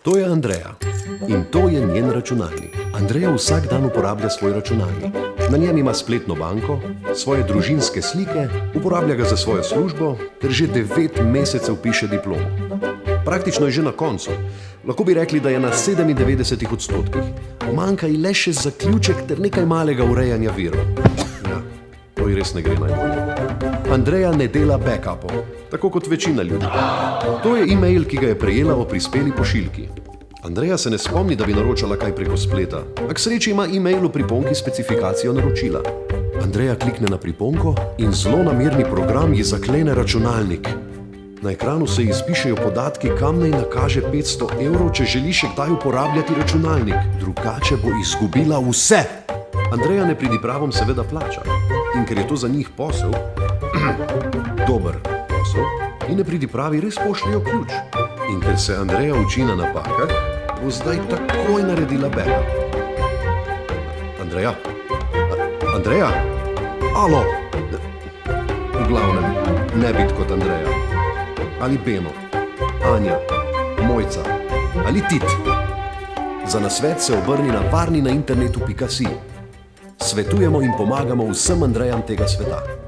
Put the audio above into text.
To je Andreja in to je njen računalnik. Andreja vsak dan uporablja svoj računalnik. Na njem ima spletno banko, svoje družinske slike, uporablja ga za svojo službo ter že 9 mesecev piše diplomo. Praktično je že na koncu. Lahko bi rekli, da je na 97%. Manjka ji le še zaključek ter nekaj malega urejanja virov. Ja, to ji res ne gre najbolje. Andreja ne dela backupov, tako kot večina ljudi. To je e-mail, ki ga je prejela o prispeli pošiljki. Andreja se ne spomni, da bi naročala kaj preko spleta, a k sreči ima e-mail v priponki specifikacijo naročila. Andreja klikne na priponko in zlonamerni program ji zaklene računalnik. Na ekranu se izpišejo podatki, kam naj nakaže 500 evrov, če želi še kdaj uporabljati računalnik. Drugače bo izgubila vse. Andreja nepridipravom seveda plača. In ker je to za njih posel, dober posel, in nepridipravi res pošljejo ključ. In ker se Andreja uči na napakah, bo zdaj takoj naredila backup. Andreja? Andreja? Alo? V glavnem, ne biti kot Andreja. Ali Beno, Anja, Mojca ali Tit. Za nasvet se obrni na varninainternetu.si. Svetujemo in pomagamo vsem Andrejam tega sveta.